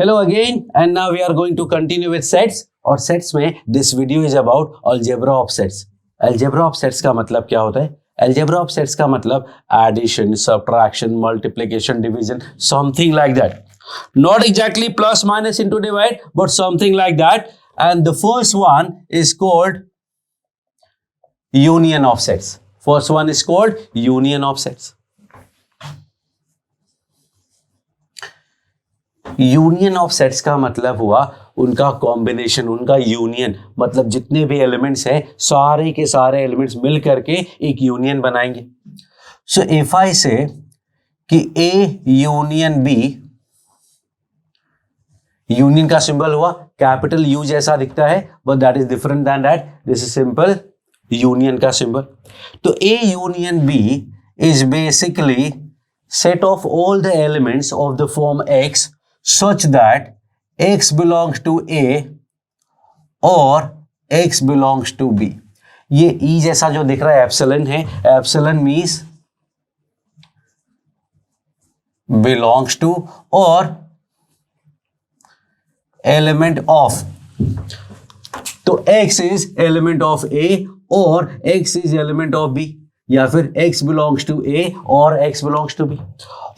Hello again, and now we are going to continue with sets. और sets में this video is about algebra of sets. Algebra of sets का मतलब क्या होता है? Algebra of sets का मतलब addition, subtraction, multiplication, division, something like that. Not exactly plus, minus, into, divide, but something like that. And the first one is called union of sets. First one is called union of sets. Union of sets का मतलब हुआ उनका combination, उनका union, मतलब जितने भी elements हैं सारे के सारे एलिमेंट्स मिल करके एक यूनियन बनाएंगे. सो इफ आई से कि ए यूनियन बी, यूनियन का सिंबल हुआ कैपिटल यू जैसा दिखता है, but that is different than that. This is simple union का सिंबल. तो A union B is basically set of all the elements of the form X such that x belongs to A और x belongs to B. ये E जैसा जो दिख रहा है epsilon है, एप्सिलॉन मीन्स belongs to और एलिमेंट ऑफ. तो x is element of A और x is element of B, या फिर x belongs to A और x belongs to B.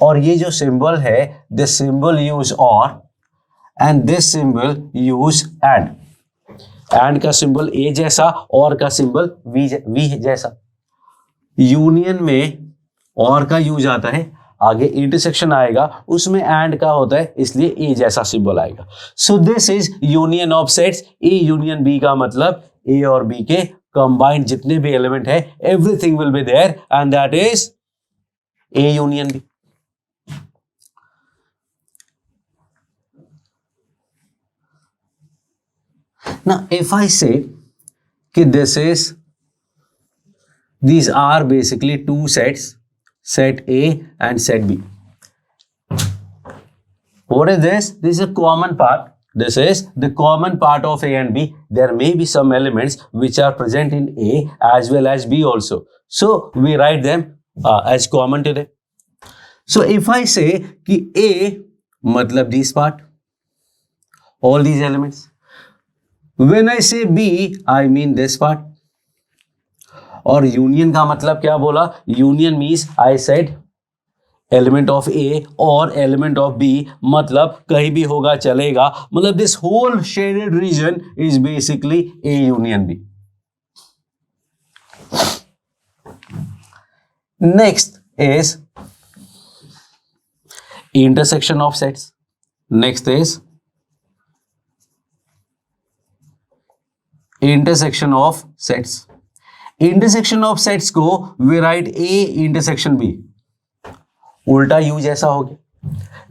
और ये जो सिंबल है, दिस सिंबल यूज और and this symbol use and. And का सिंबल ए जैसा और का सिंबल वी जैसा. यूनियन में और का यूज आता है, आगे इंटरसेक्शन आएगा उसमें एंड का होता है, इसलिए ए जैसा सिंबल आएगा. So this is union of sets. A union B का मतलब ए और बी के कंबाइंड जितने भी एलिमेंट है everything will be there and that is A union B. Now, if I say that these are basically two sets, set A and set B. What is this? This is a common part. This is the common part of A and B. There may be some elements which are present in A as well as B also. So, we write them as common to them. So, if I say कि A मतलब this part, all these elements. When I say B, I mean this part. और union का मतलब क्या बोला? Union means I said element of A or element of B, मतलब कहीं भी होगा चलेगा, मतलब this whole shaded region is basically A union B. Next is intersection of sets. Next is intersection of sets. Intersection of sets को we write A intersection B. उल्टा U जैसा हो गया.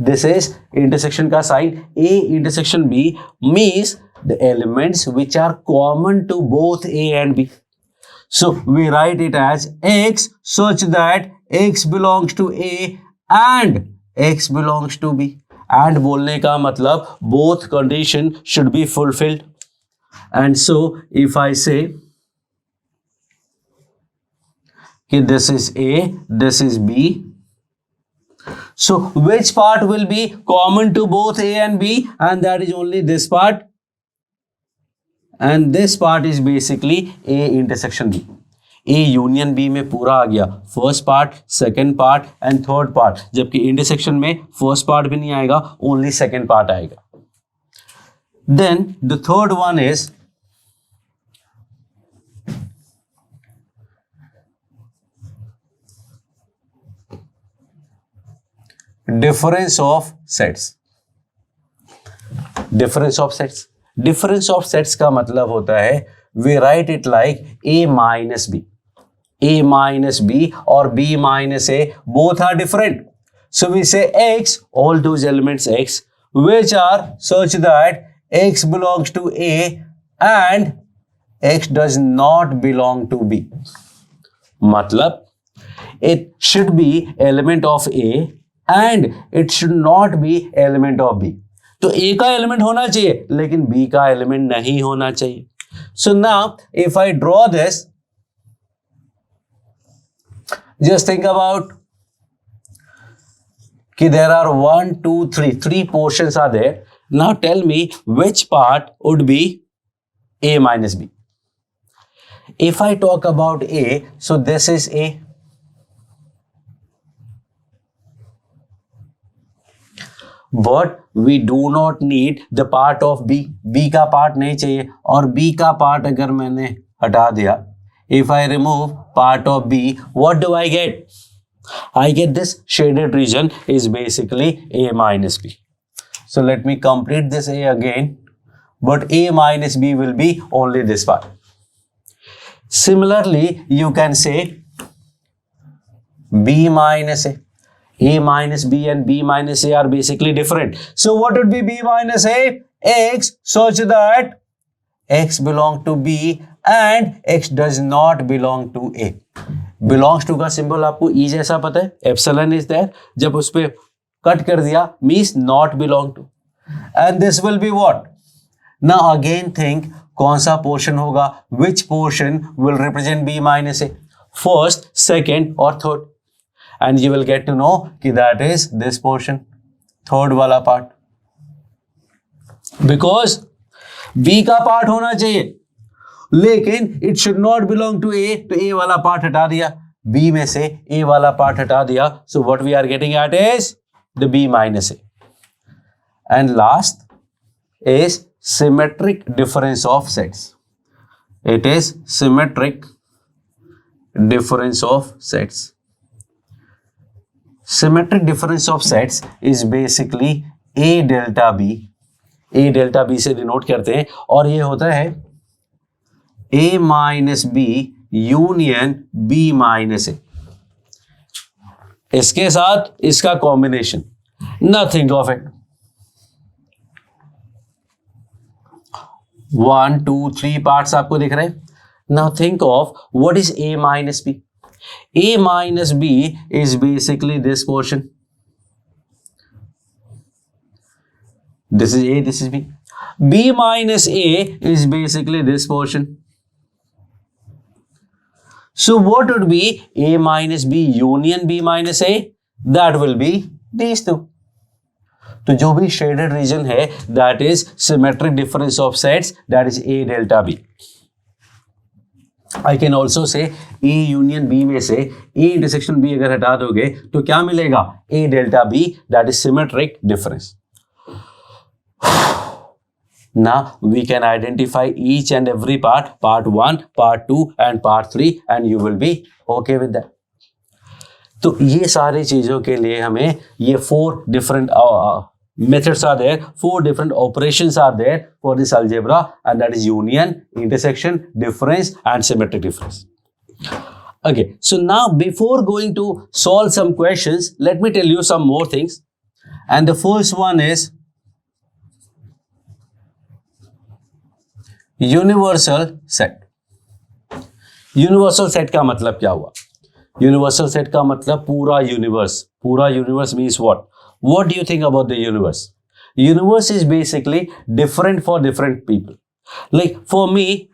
दिस इज इंटरसेक्शन का sign. A intersection B means the elements which are common to both A and B. So we write it as x such that x belongs to A and x belongs to B. And बोलने का मतलब both condition should be fulfilled. And so, if I say that this is A, this is B, so which part will be common to both A and B? And that is only this part. And this part is basically A intersection B. A union B में पूरा आ गया. First part, second part and third part. जबकि intersection में first part भी नहीं आएगा, only second part आएगा. Then the third one is difference of sets. Difference of sets. Difference of sets का मतलब होता है we write it like A minus B. A minus B or B minus A both are different. So we say X, all those elements X which are such that X belongs to A and X does not belong to B. मतलब it should be element of A and it should not be element of B. तो A का element होना चाहिए लेकिन B का element नहीं होना चाहिए. So now if I draw this, just think about कि there are 1 2 3 portions are there Now tell me which part would be A minus B. If I talk about A, so this is A. But we do not need the part of B. B का part नहीं चाहिए, और B का part अगर मैंने हटा दिया, if I remove part of B, what do I get? I get this shaded region is basically A minus B. So let me complete this A again, but A minus B will be only this part. Similarly, you can say B minus A. A minus B and B minus A are basically different. So what would be B minus A? X such that X belong to B and X does not belong to A. Belongs to का symbol आपको E जैसा पता है, epsilon is there. जब उस पे cut कर दिया means not belong to, and this will be what. Now again think कौन सा पोर्शन होगा, which portion will represent B minus A, first, second और third, and you will get to know कि that is this portion, third वाला part. Because B का part होना चाहिए लेकिन it should not belong to A, तो A वाला part हटा दिया, बी में से ए वाला पार्ट हटा दिया. So what we are getting at is the B minus A. And last is symmetric difference of sets. It is symmetric difference of sets. Symmetric difference of sets is basically A delta B. A delta B से denote करते हैं, और ये होता है A minus B union B minus A. इसके साथ इसका combination, nothing of it. 1 2 3 parts आपको दिख रहे हैं. Now think of what is A minus B. A minus B is basically this portion. This is A, this is B. B minus A is basically this portion. So what would be A minus B union B minus A? That will be these two. तो जो भी shaded region है that is symmetric difference of sets, that is A delta B. I can also say A union B में से A intersection B अगर हटा दोगे तो क्या मिलेगा? A delta B, that is symmetric difference. Now we can identify each and every part, part 1, part 2 and part 3, and you will be okay with that. तो ये सारी चीजों के लिए हमें ये 4 different methods are there, 4 different operations are there for this algebra, and that is union, intersection, difference and symmetric difference. Okay, so now before going to solve some questions, let me tell you some more things. And the first one is universal set. Universal set का मतलब क्या हुआ? Universal set का मतलब पूरा universe. पूरा universe means what? What do you think about the universe? Universe is basically different for different people. Like for me,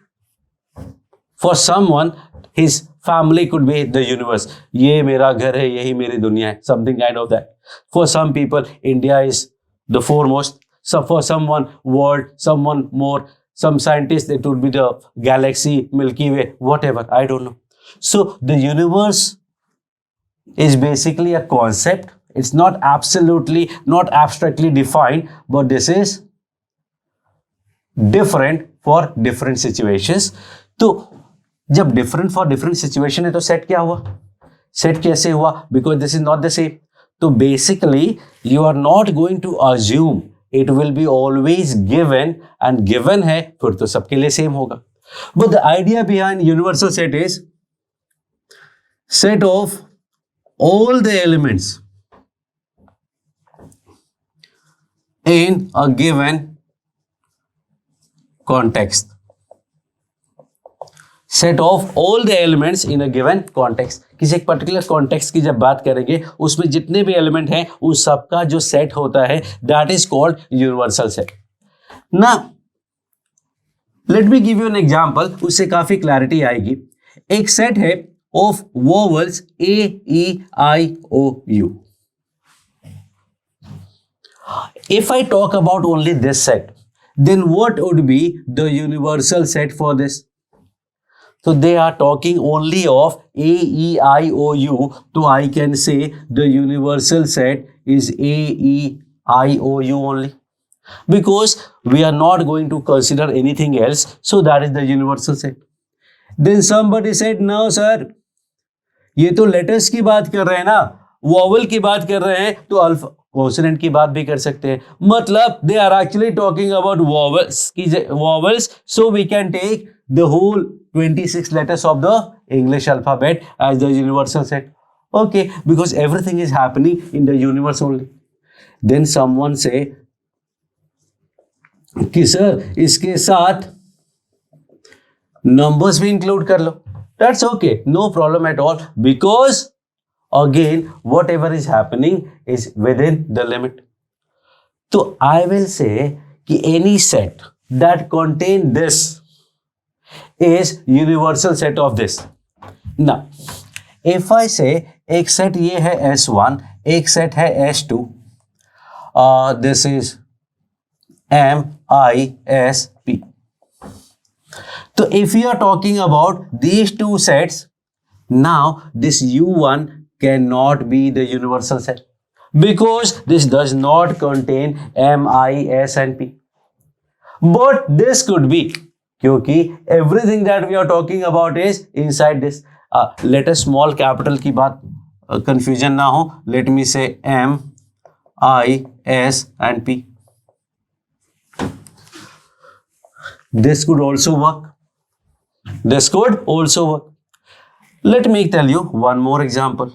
for someone his family could be the universe. ये मेरा घर है, यही मेरी दुनिया है, something kind of that. For some people India is the foremost. So for someone world, someone more, some scientists it would be the galaxy, Milky Way, whatever, I don't know. So the universe is basically a concept. It's not absolutely, not abstractly defined, but this is different for different situations. तो जब different for different situation है तो set क्या हुआ? Set कैसे हुआ? Because this is not the same. तो basically you are not going to assume it will be always given, and given है फिर तो सबके लिए same होगा. But the idea behind universal set is set of all the elements in a given context. Set of all the elements in a given context. किसी एक particular context की जब बात करेंगे उसमें जितने भी एलिमेंट हैं उन सबका जो सेट होता है that is called universal set. ना let me give you an example, उससे काफी क्लैरिटी आएगी. एक सेट है of vowels A E I O U. If I talk about only this set, then what would be the universal set for this? So they are talking only of A, E, I, O, U. So I can say the universal set is A, E, I, O, U only. Because we are not going to consider anything else. So that is the universal set. Then somebody said, no sir, ये तो letters की बात कर रहे हैं ना, vowel की बात कर रहे हैं, तो अल्फा कॉन्सोनेंट की बात भी कर सकते हैं. मतलब they are actually talking about vowels, so we can take the whole 26 letters of the English alphabet as the universal set. Okay, because everything is happening in the universe only. Then someone say कि sir इसके साथ numbers भी include कर लो. That's okay, no problem at all, because again whatever is happening is within the limit. So I will say कि any set that contain this is universal set of this. Now if I say एक set ये है S1, एक set है S2, this is M, I, S, P. So if you are talking about these two sets, now this U1 cannot be the universal set because this does not contain M, I, S and P. But this could be, क्योंकि everything that we are talking about is inside this. Let us small capital की बात confusion ना हो. Let me say M, I, S and P. This could also work. This could also work. Let me tell you one more example.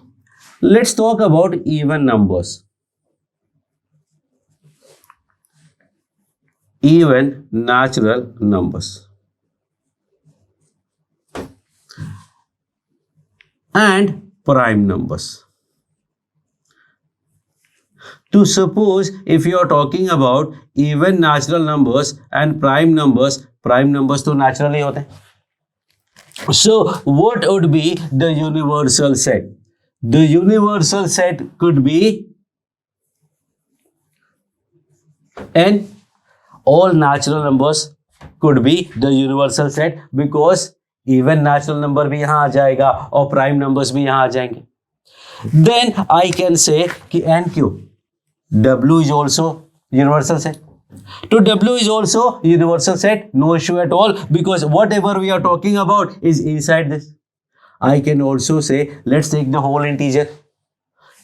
Let's talk about even numbers. Even natural numbers. And prime numbers. To suppose if you are talking about even natural numbers and prime numbers तो natural ही होते हैं. So what would be the universal set? The universal set could be n. All natural numbers could be the universal set because even natural number भी यहाँ आ जाएगा और prime numbers भी यहाँ आ जाएंगे. Then I can say कि n क्यों? W is also universal set. So W is also universal set, no issue at all, because whatever we are talking about is inside this. I can also say, let's take the whole integer,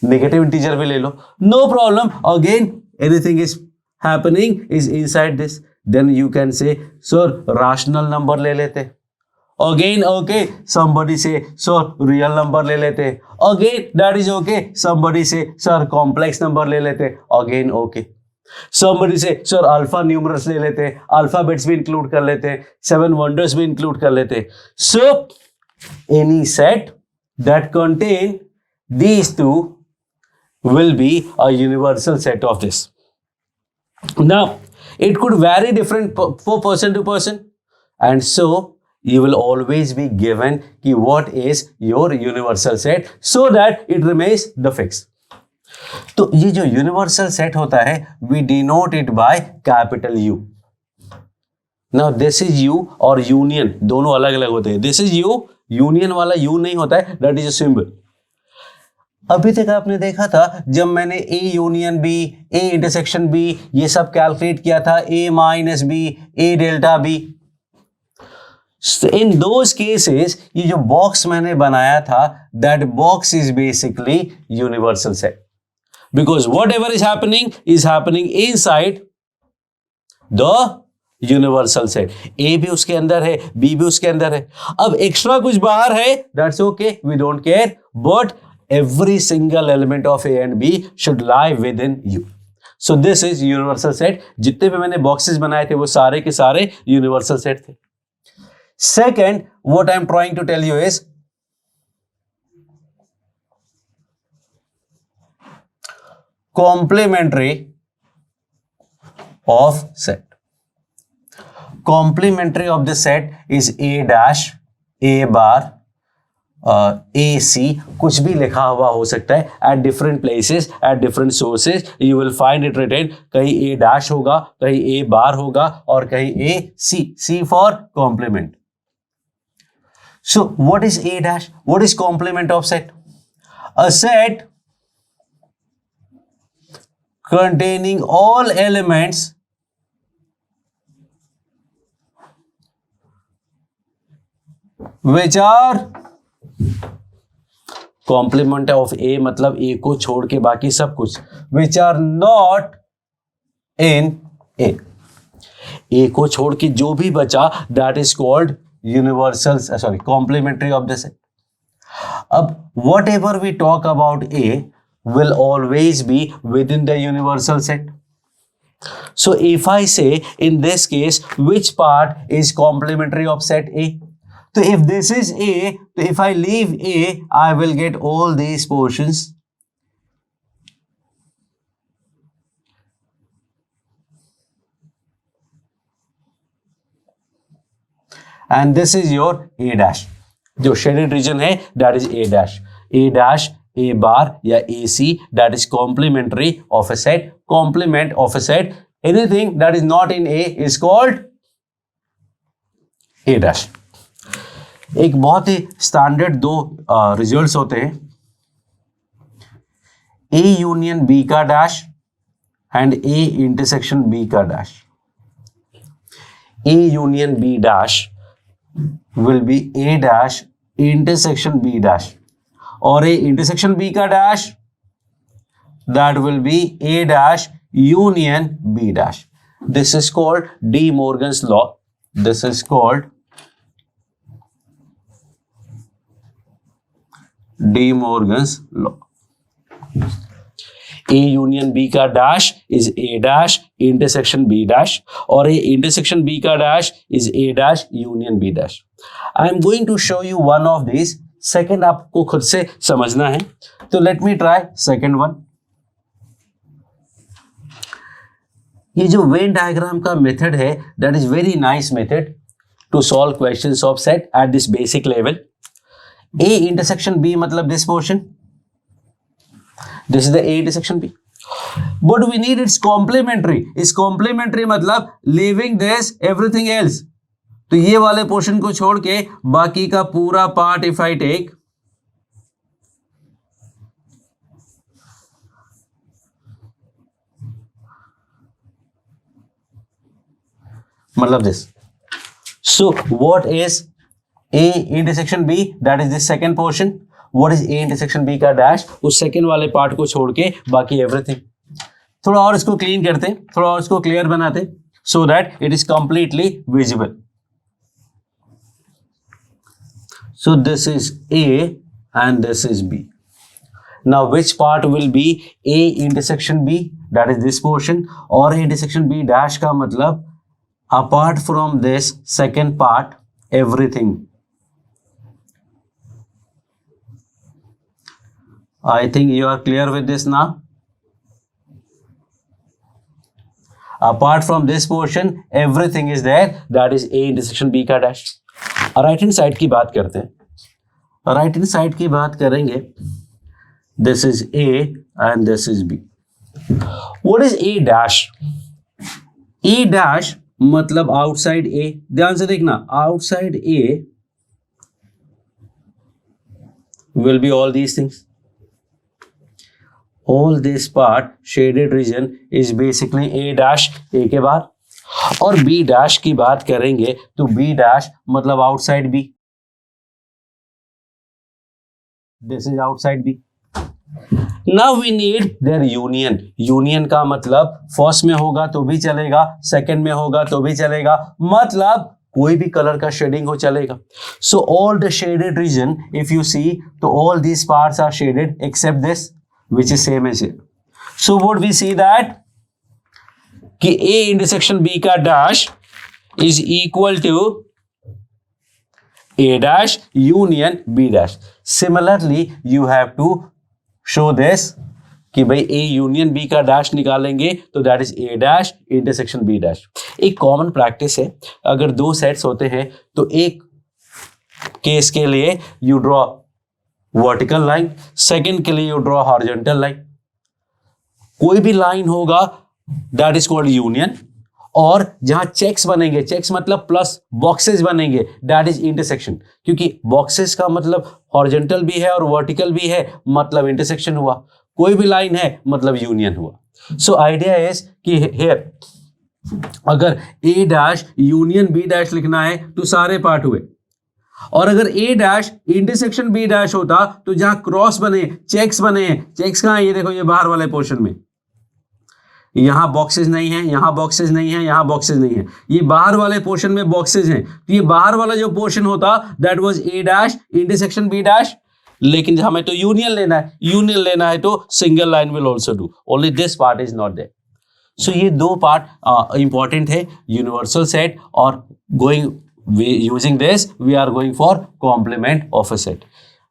negative integer भी ले लो, no problem. Again, anything is happening is inside this. Then you can say, sir, rational number ले लेते. Again, okay. Somebody say, sir, real number ले लेते. Again, that is okay. Somebody say, sir, complex number ले लेते. Again, okay. Somebody say, sir, alpha numerals ले लेते. Alphabets भी include कर लेते. 7 wonders भी include कर लेते. So, any set that contain these two will be a universal set of this. Now, it could vary different for person to person, and so you will always be given कि what is your universal set so that it remains the fix. तो ये जो universal set होता है we denote it by capital U. Now this is U और union दोनों अलग अलग होते हैं. This is U, union वाला U नहीं होता है, that is a symbol. अभी तक आपने देखा था जब मैंने A union B, A intersection B ये सब कैलकुलेट किया था, A minus B, A delta B. So in those cases ये जो बॉक्स मैंने बनाया था that box is basically universal set because whatever is happening inside the universal set. A भी उसके अंदर है, B भी उसके अंदर है. अब एक्स्ट्रा कुछ बाहर है, that's okay, we don't care, but every single element of A and B should lie within U. So this is universal set. जितने भी मैंने बॉक्सेस बनाए थे वो सारे के सारे universal set थे. Second, what I am trying to tell you is complementary of set. Complementary of the set is A dash, A bar, ए सी कुछ भी लिखा हुआ हो सकता है at different places at different sources you will find it written कहीं A dash होगा कहीं ए बार होगा और कहीं A C for complement. So what is A dash? What is complement of set? A set containing all elements which are complement of A मतलब A को छोड़ के बाकी सब कुछ which are not in A. A को छोड़ के जो भी बचा that is called complementary of the set. अब whatever we talk about A will always be within the universal set. So if I say in this case which part is complementary of set A, so if this is A, so if I leave A, I will get all these portions. And this is your A dash. जो shaded region है that is A dash. A dash, A bar या AC that is complementary of a set. Complement of a set. Anything that is not in A is called A dash. एक बहुत ही standard दो results होते हैं A union B का dash and A intersection B का dash. A union B dash will be A dash intersection B dash और A intersection B का dash that will be A dash union B dash. This is called De Morgan's law. This is called De Morgan's law. A union B का dash is A dash intersection B dash और A intersection B का dash is A dash union B dash. I am going to show you one of these. Second आपको खुद से समझना है तो let me try second one. ये जो वेन डायग्राम का मेथड है that is very nice method to solve questions of set at this basic level. A intersection B मतलब this portion. This is the A intersection B. But we need its complementary. Is complementary मतलब leaving this everything else. तो ये वाले portion को छोड़ के बाकी का पूरा पार्ट if I take मतलब this. So what is A intersection B? That is this second portion. What is A intersection B का डैश? उस सेकेंड वाले पार्ट को छोड़ के बाकी एवरीथिंग. थोड़ा और इसको क्लीन करते हैं, थोड़ा और इसको क्लियर बनाते so that it is completely visible. So this is A and this is B. Now which part will be A intersection B? That is this portion. और A intersection B dash का मतलब apart from this second part everything. I think you are clear with this now. Apart from this portion, everything is there. That is A intersection B का dash. Right hand side की बात करते हैं. Right hand side की बात करेंगे. This is A and this is B. What is A dash? A dash मतलब outside A. ध्यान से देखना, outside A will be all these things. All this part shaded region is basically A dash A के बाहर. और B dash की बात करेंगे तो B dash मतलब outside B. This is outside B. Now we need their union. Union का मतलब फर्स्ट में होगा तो भी चलेगा, सेकंड में होगा तो भी चलेगा, मतलब कोई भी कलर का शेडिंग हो चलेगा. So all the shaded region if you see तो all these parts are shaded except this which is same as here. So what we see that कि A intersection B का dash is equal to A dash union B dash. Similarly you have to show this कि भाई A union B का dash निकालेंगे तो that is A dash intersection B dash. एक common practice है, अगर दो सेट्स होते हैं तो एक केस के लिए you draw vertical line, second के लिए यू ड्रॉ हॉरिजॉन्टल लाइन। कोई भी लाइन होगा दैट इज कॉल्ड यूनियन, और जहां चेक्स बनेंगे, चेक्स मतलब प्लस बॉक्सेस बनेंगे, दैट इज इंटरसेक्शन। क्योंकि बॉक्सेस का मतलब हॉरिजॉन्टल भी है और वर्टिकल भी है, मतलब इंटरसेक्शन हुआ। कोई भी लाइन है मतलब यूनियन हुआ। सो आइडिया इज कि हियर अगर ए डैश यूनियन बी डैश लिखना है तो सारे पार्ट हुए, और अगर ए डैश इंटरसेक्शन बी डैश होता तो जहां क्रॉस बने, चेक्स बने, चेक्स कहां है, ये देखो ये बाहर वाले पोर्शन में, यहां बॉक्सेस नहीं है, यहां बॉक्सेस नहीं है, यहां बॉक्सेस नहीं है, ये बाहर वाले पोर्शन में बॉक्सेस हैं। तो ये बाहर वाला जो पोर्शन होता that was A dash intersection B dash, लेकिन हमें तो यूनियन लेना है, यूनियन लेना है तो single line will also do, only this part is not there. So ये दो पार्ट इंपॉर्टेंट है, यूनिवर्सल सेट, और going using this we are going for complement of a set.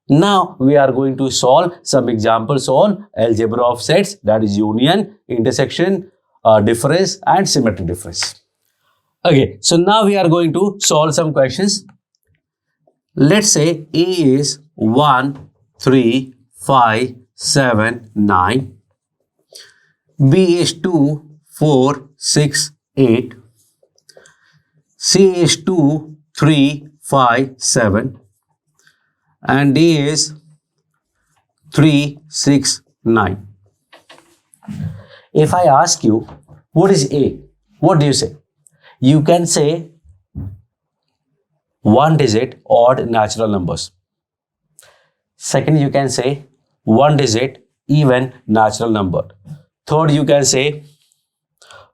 Now we are going to solve some examples on algebra of sets, that is union, intersection, difference and symmetric difference. Okay, so now we are going to solve some questions. Let's say A is 1 3 5 7 9, B is 2 4 6 8, C is 2 3 5 7, and D is 3 6 9. If I ask you what is A, what do you say? You can say one digit odd natural numbers. Second, you can say one digit even natural number. Third, you can say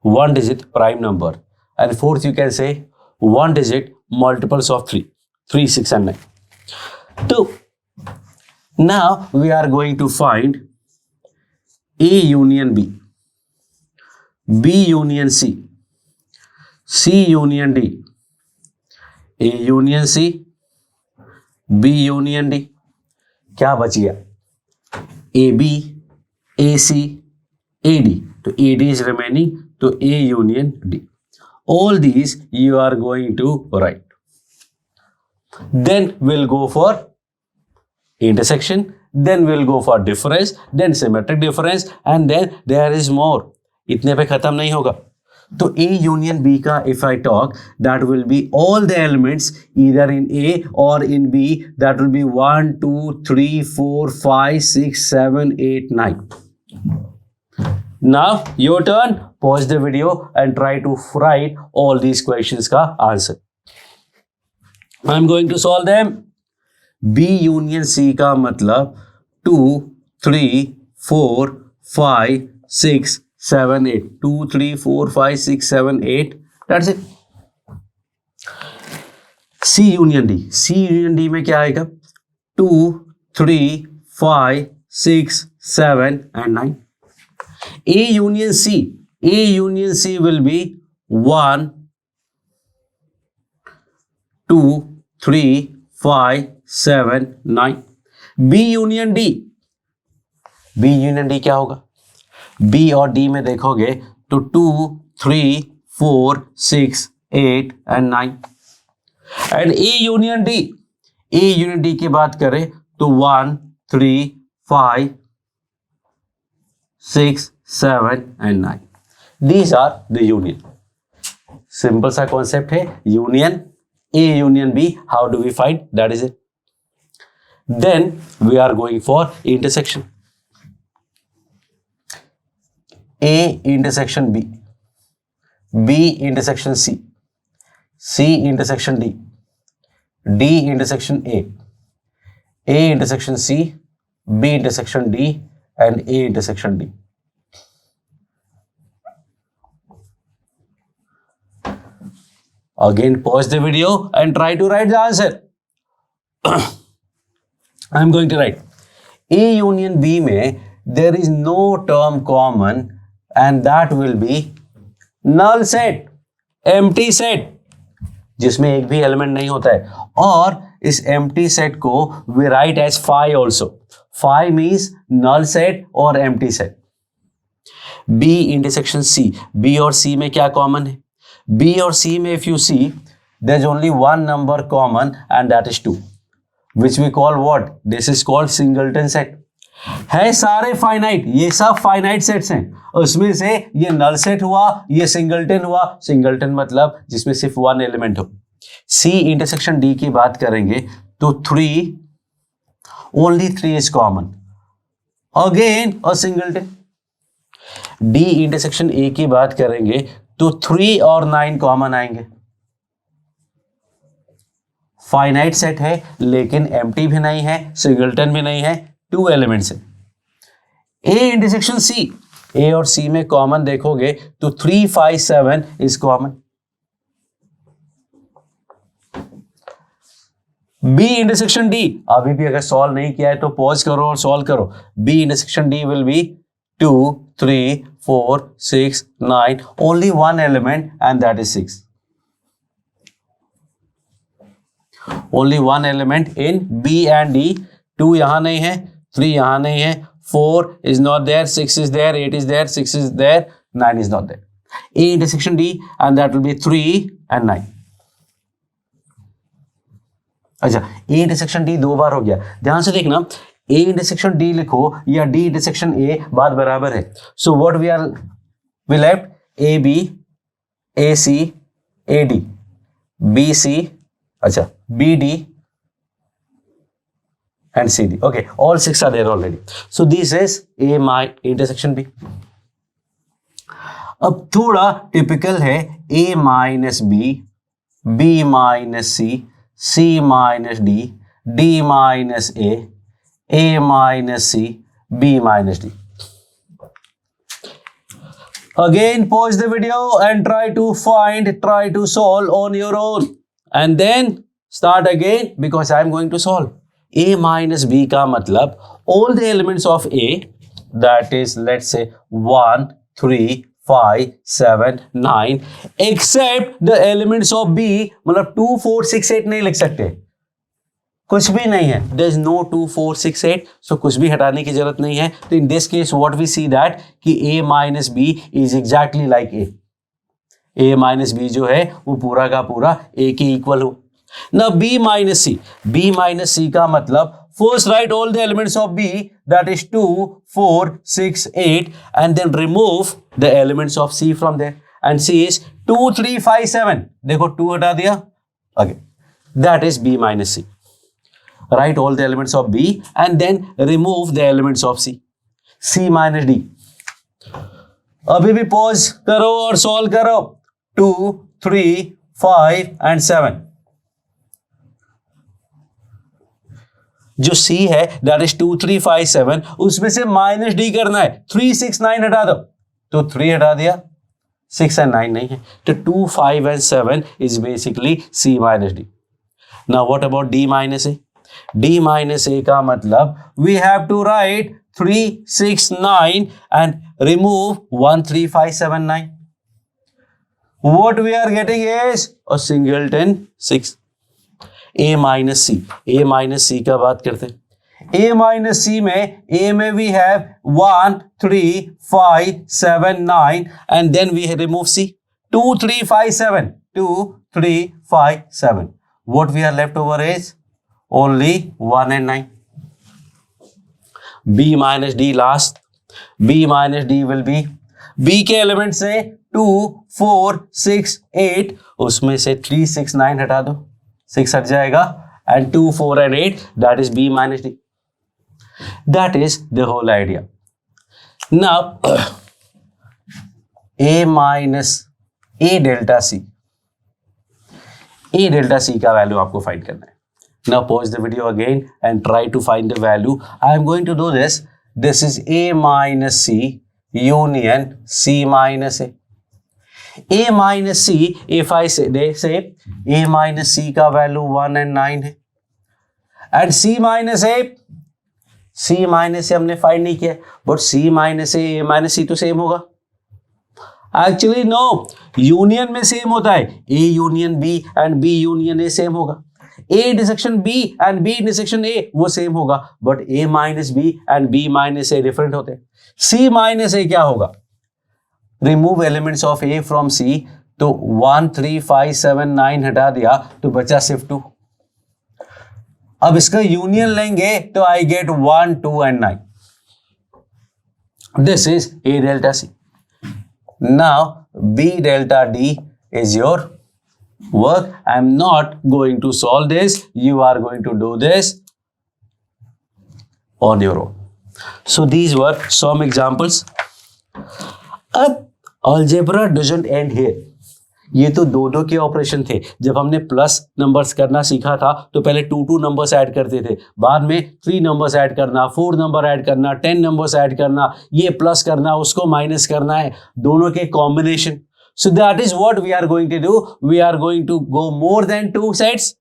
one digit prime number. And fourth, you can say one digit multiples of 3, 3, 6 and 9. So now we are going to find A union B, B union C, C union D, A union C, B union D. क्या बच गया? AB, AC, AD. तो AD is remaining, तो A union D. All these you are going to write. Then we'll go for intersection, then we'll go for difference, then symmetric difference, and then there is more. इतने पे खत्म नहीं होगा। तो A union B का if I talk, that will be all the elements either in A or in B, that will be 1 2 3 4 5 6 7 8 9. Now your turn, pause the video and try to write all these questions का answer. I'm going to solve them. B union C का मतलब 2 3 4 5 6 7 8, 2 3 4 5 6 7 8, that's it. C union D, C union D में क्या आएगा? 2 3 5 6 7 and 9. A union C, A union C will be 1 2 3 5 7 9. B union D, B union D क्या होगा? B और D में देखोगे तो 2 3 4 6 8 and 9. And A union D, A union D की बात करें तो 1 3 5 6 7 and 9. These are the union. Simple सा concept है, union, A union B. How do we find? That is it. Then we are going for intersection. A intersection B, B intersection C, C intersection D, D intersection A intersection C, B intersection D, and A intersection D. Again, pause the video and try to write the answer. I am going to write A union B में there is no term common, and that will be null set, empty set, जिसमें एक भी element नहीं होता है. और इस empty set को we write as phi also. Phi means null set और empty set. B intersection C, B और C में क्या कॉमन है? B और C में if you see, there's only one number common and that is 2. Which we call what, this is called singleton set. है सारे finite, ये सब फाइनाइट सेट्स हैं, उसमें से ये नल सेट हुआ, ये सिंगलटन हुआ। सिंगलटन मतलब जिसमें सिर्फ वन एलिमेंट हो। सी इंटरसेक्शन डी की बात करेंगे तो 3, only 3 is common, again a singleton. D intersection A की बात करेंगे तो 3 और 9 कॉमन आएंगे। फाइनाइट सेट है लेकिन एम्प्टी भी नहीं है, सिंगलटन भी नहीं है, 2 एलिमेंट्स है। ए इंटरसेक्शन सी, ए और सी में कॉमन देखोगे तो 3, 5, 7 is common. B intersection D, अभी भी अगर सॉल्व नहीं किया है तो पॉज करो और सॉल्व करो। B intersection D will be 2, 3, 4, 6, 9, only one element and that is 6. Only one element in B and D. 2 यहां नहीं है, 3 यहां नहीं है, 4 is not there, 6 is there, 8 is there, 6 is there, 9 is not there. A intersection D and that will be 3 and 9. अच्छा, A intersection D 2 बार हो गया, ध्यान से देखना। A intersection D लिखो या D intersection A, बात बराबर है। So what we left AB, AC, AD, BC, अच्छा BD and CD. Okay, all 6 are there already. So this is A my intersection B. अब थोड़ा टिपिकल है A minus B, B minus C, C minus D, D minus A minus C, B minus D. Again pause the video and try to solve on your own and then start again because I am going to solve. A minus B का मतलब all the elements of A, that is let's say 1, 3, 5, 7, 9 except the elements of B, मतलब 2, 4, 6, 8 नहीं लिख सकते, कुछ भी नहीं है। there is no 2, 4, 6, 8, so कुछ भी हटाने की जरूरत नहीं है। तो in this case what we see that कि A minus B is exactly like A. A minus B जो है वो पूरा का पूरा A के इक्वल हो। Now B minus C, B minus C का मतलब first write all the elements of B, that is 2, 4, 6, 8 and then remove the elements of C from there and C is 2, 3, 5, 7, देखो 2 हटा दिया, okay, that is B minus C. Write all the elements of B and then remove the elements of C. C minus D. अभी भी pause करो और solve करो। 2, 3, 5 and 7. जो C है that is 2, 3, 5, 7, उसमें से माइनस D करना है। 3, 6, 9 हटा दो, तो 3 हटा दिया, 6 and 9 नहीं है, तो 2, 5 and 7 is basically C minus D. Now what about D minus A? D minus A का मतलब we have to write 3, 6, 9 and remove 1, 3, 5, 7, 9. What we are getting is a singleton 6. A minus C, A minus C का बात करते हैं। A minus C में A में we have 1, 3, 5, 7, 9 and then we remove C. 2, 3, 5, 7, 2, 3, 5, 7. What we are left over is only 1 and 9. B minus D last. B minus D will be, B के element से 2, 4, 6, 8, उसमें से 3, 6, 9 हटा दो, 6 हट जाएगा and 2, 4 and 8, that is B minus D. That is the whole idea. Now A minus A delta C, A delta C का value आपको फाइंड करना है। Now pause the video again and try to find the value. I am going to do this. This is A minus C union C minus A. A minus C, if I say, they say A minus C का value 1 and 9 है and C minus A, C minus A हमने find नहीं किया, but C minus A, A minus C तो same होगा। Actually no, union में same होता है, A union B and B union A same होगा, A intersection B and B intersection A वो सेम होगा, but A minus B and B minus A different होते हैं। C minus A क्या होगा? Remove elements of A from C, तो 1, 3, 5, 7, 9 हटा दिया तो बचा सिर्फ 2। अब इसका यूनियन लेंगे तो I get 1, 2 and 9. This is A delta C. Now B delta D is your work. I am not going to solve this. You are going to do this on your own. So these were some examples. अब algebra doesn't end here. ये तो दो के operation थे. जब हमने plus numbers करना सीखा था तो पहले 2 नंबर्स ऐड करते थे, बाद में 3 नंबर्स ऐड करना, 4 नंबर ऐड करना, 10 नंबर्स ऐड करना, ये प्लस करना, उसको माइनस करना है, दोनों के combination. So that is what we are going to do. We are going to go more than 2 sets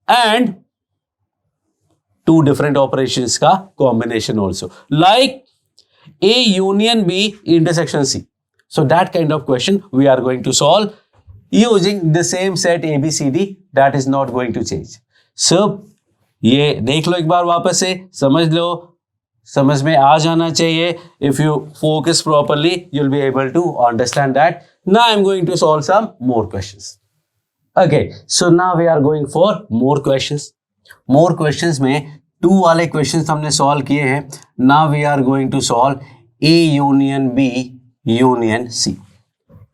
and 2 different operations का combination also, like A union B intersection C. So that kind of question we are going to solve using the same set ABCD. That is not going to change. So ये देख लो एक बार वापस से, समझ लो, समझ में आ जाना चाहिए. If you focus properly, you'll be able to understand that. Now I'm going to solve some more questions. Okay, so now we are going for more questions. More questions में 2 वाले questions हमने solve किए हैं. Now we are going to solve A union B union C.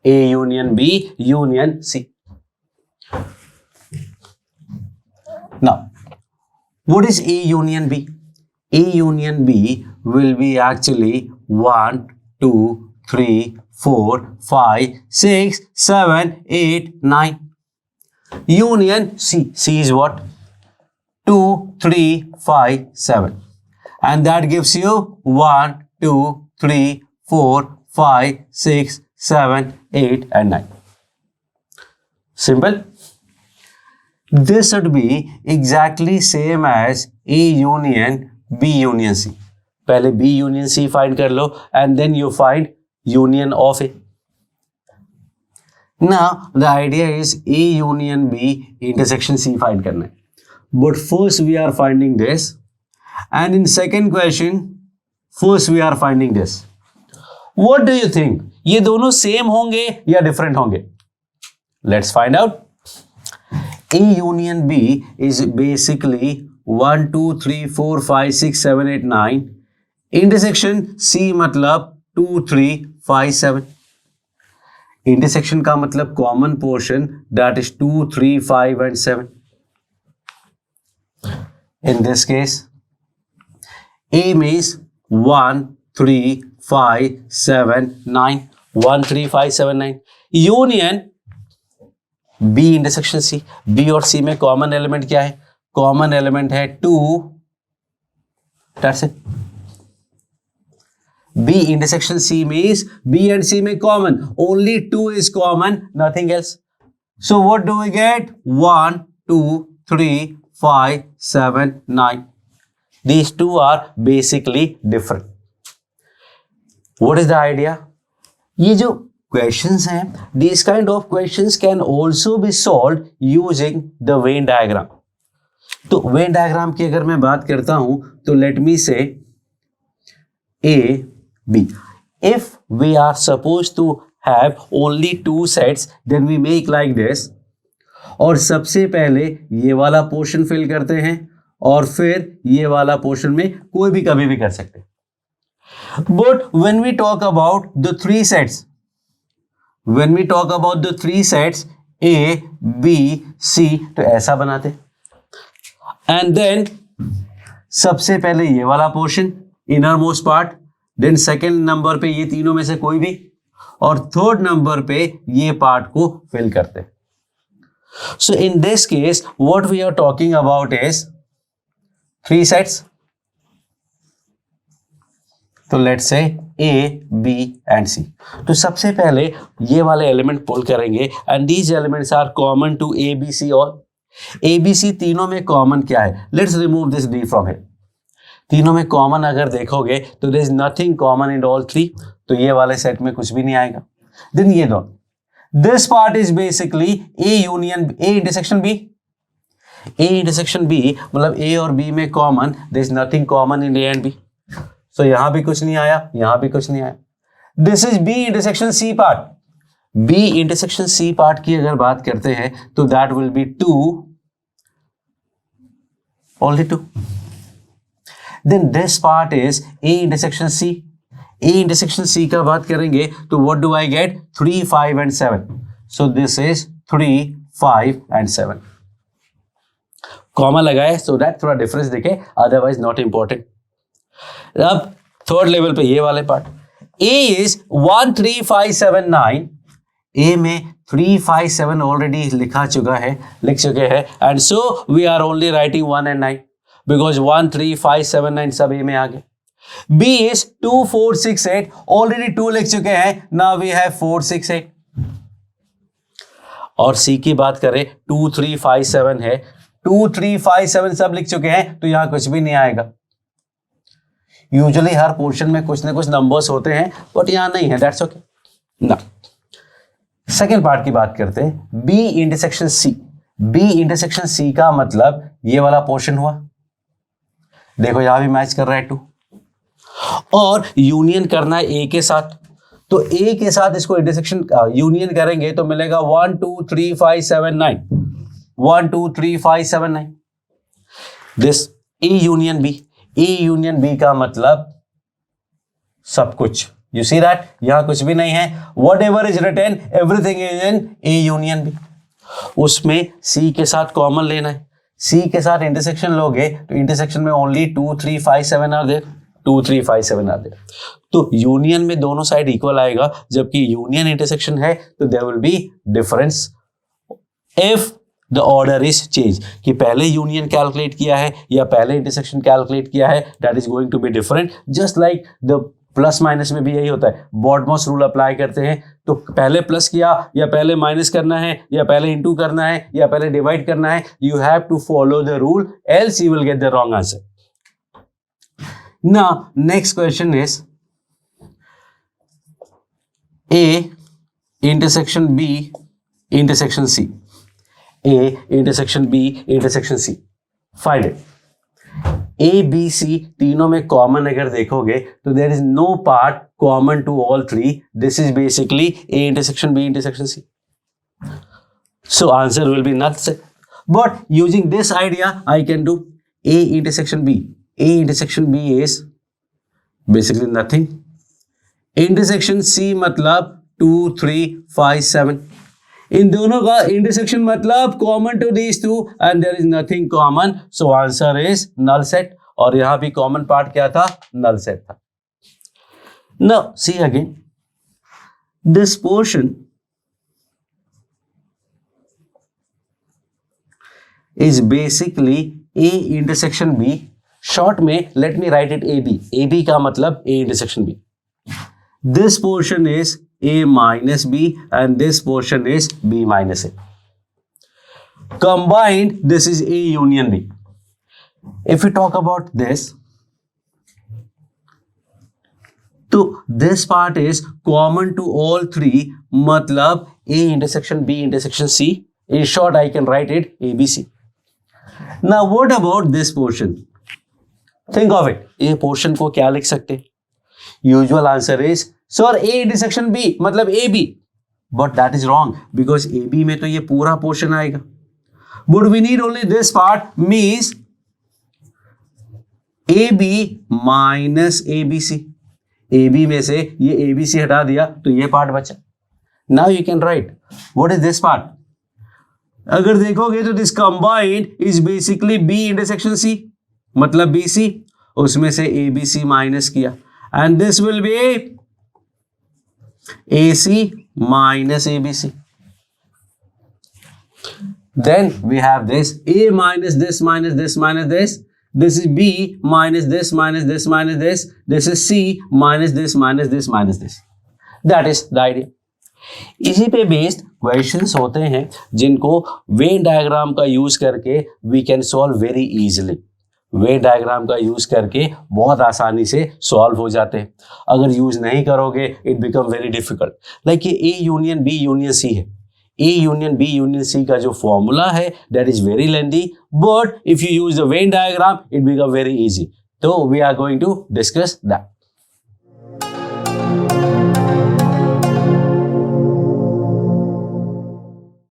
A union B union C. Now, what is A union B? A union B will be actually 1, 2, 3, 4, 5, 6, 7, 8, 9. Union C. C is what? 2, 3, 5, 7. And that gives you 1, 2, 3, 4, 5, 6, 7, 8 and 9. Simple. This should be exactly same as A union B union C. पहले B union C find कर लो and then you find union of A. Now the idea is A union B intersection C find करना है. But first we are finding this, and in second question first we are finding this. What do you think? ये दोनों same होंगे या different होंगे? Let's find out. A union B is basically 1, 2, 3, 4, 5, 6, 7, 8, 9. Intersection C मतलब 2, 3, 5, 7. Intersection का मतलब common portion, that is 2, 3, 5 and 7. In this case, A means 1, 3, 5, 7, 9. 1, 3, 5, 7, 9. Union B intersection C. B और C में कॉमन एलिमेंट क्या है? कॉमन एलिमेंट है 2. That's it. B intersection C means B and C में common, only 2 is common, nothing else. So what do we get? 1, 2, 3, 5, 7, 9. These two are basically different. What is the idea? ये जो questions हैं, these kind of questions can also be solved using the Venn diagram. तो Venn diagram की अगर मैं बात करता हूं तो let me say A, B. If we are supposed to have only 2 sets, then we make like this. और सबसे पहले ये वाला पोर्शन फिल करते हैं और फिर ये वाला पोर्शन में कोई भी कभी भी कर सकते हैं. But when we talk about the 3 sets, A, B, C, तो ऐसा बनाते. And then सबसे पहले ये वाला portion, innermost part, then second number पे ये तीनों में से कोई भी, और थर्ड नंबर पे ये पार्ट को फिल करते. So in this case, what we are talking about is 3 sets. तो let's say A, B and C. तो सबसे पहले ये वाले एलिमेंट पुल करेंगे and these elements are common to A, B, C और A, B, C तीनों में कॉमन क्या है? Let's remove this D from here. तीनों में कॉमन अगर देखोगे तो there is nothing common in all 3, तो ये वाले सेट में कुछ भी नहीं आएगा. देन ये दो, this part is basically A union A intersection B. A intersection B मतलब A और B में common, there is nothing common in A and B. So यहां भी कुछ नहीं आया, यहां भी कुछ नहीं आया. This is B intersection C part. B intersection C part की अगर बात करते हैं तो that will be 2 only 2. Then this part is A intersection C. A intersection C का बात करेंगे तो what do I get? 3, 5 and 7. So this is 3, 5 and 7. Comma लगाए so that थोड़ा डिफरेंस दिखे, otherwise not important. अब थर्ड लेवल पे ये वाले पार्ट. A is 1, 3, 5, 7, 9. A में 3, 5, 7 ऑलरेडी लिख चुके हैं and so we are only writing 1 and 9 because 1, 3, 5, 7, 9 सब A में आ गए. B is 2, 4, 6, 8 ऑलरेडी 2 लिख चुके हैं. Now we have 4, 6, 8. और C की बात करें 2, 3, 5, 7 है. 2, 3, 5, 7 सब लिख चुके हैं तो यहां कुछ भी नहीं आएगा. यूजुअली हर पोर्शन में कुछ ना कुछ नंबर्स होते हैं बट यहां नहीं है. That's okay. ना सेकेंड पार्ट की बात करते हैं. B intersection C. B intersection C का मतलब ये वाला पोर्शन हुआ. देखो यहां भी मैच कर रहा है 2 और यूनियन करना है A के साथ. तो A के साथ इसको इंटरसेक्शन यूनियन करेंगे तो मिलेगा 1, 2, 3, 5, 7, 9. 1, 2, 3, 5, 7, 9. This A union B. A union B का मतलब सब कुछ. You see that? यहां कुछ भी नहीं है. Whatever is written, everything is in A union B. उसमें C के साथ कॉमन लेना है. C के साथ इंटरसेक्शन लोगे तो इंटरसेक्शन में only 2, 3, 5, 7 are there. 2, 3, 5, 7 are there. तो यूनियन में दोनों साइड इक्वल आएगा, जबकि यूनियन इंटरसेक्शन है तो there will be difference if the order is change. कि पहले यूनियन कैलकुलेट किया है या पहले इंटरसेक्शन कैलकुलेट किया है, that is going to be different. Just like the plus minus में भी यही होता है. बॉडमॉस रूल अप्लाई करते हैं तो पहले प्लस किया या पहले माइनस करना है या पहले इनटू करना है या पहले डिवाइड करना है. You have to follow the rule else you will get the wrong answer. Now next question is A intersection B intersection C. A intersection B intersection C. Find it. A, B, C तीनों में common अगर देखोगे तो there is no part common to all three. This is basically A intersection B intersection C. So answer will be null set. But using this idea, I can do A intersection B. A intersection B is basically nothing. Intersection C मतलब 2, 3, 5, 7. इन दोनों का intersection मतलब common to these two and there is nothing common. So answer is null set. और यहां भी common part क्या था? Null set था. Now see again this portion is basically A intersection B. Short में let me write it AB. AB का मतलब A intersection B. This portion is A minus B and this portion is B minus A. Combined, this is A union B. If we talk about this, so this part is common to all three, मतलब A intersection B intersection C. In short, I can write it ABC. Now, what about this portion? Think of it. ये portion को क्या लिख सकते हैं? Usual answer is sir A intersection B मतलब AB, but that is wrong because AB में तो ये पूरा portion आएगा. But we need only this part, means AB minus ABC. AB में से ये ABC हटा दिया तो ये पार्ट बचा. Now you can write what is this part. अगर देखोगे तो this combined is basically B intersection C मतलब BC, उसमें से ABC माइनस किया and this will be AC minus ABC. Then we have this A minus this minus this minus this. This is B minus this minus this minus this. This is C minus this minus this minus this. That is the idea. इसी पे based questions होते हैं जिनको Venn diagram का use करके we can solve very easily. Venn diagram का use करके बहुत आसानी से सॉल्व हो जाते हैं. अगर यूज नहीं करोगे it become very difficult. Like ये A union B union C है. A union B union C का जो फॉर्मूला है that is very lengthy, but if you use the Venn diagram it become very easy. तो we are going to discuss that.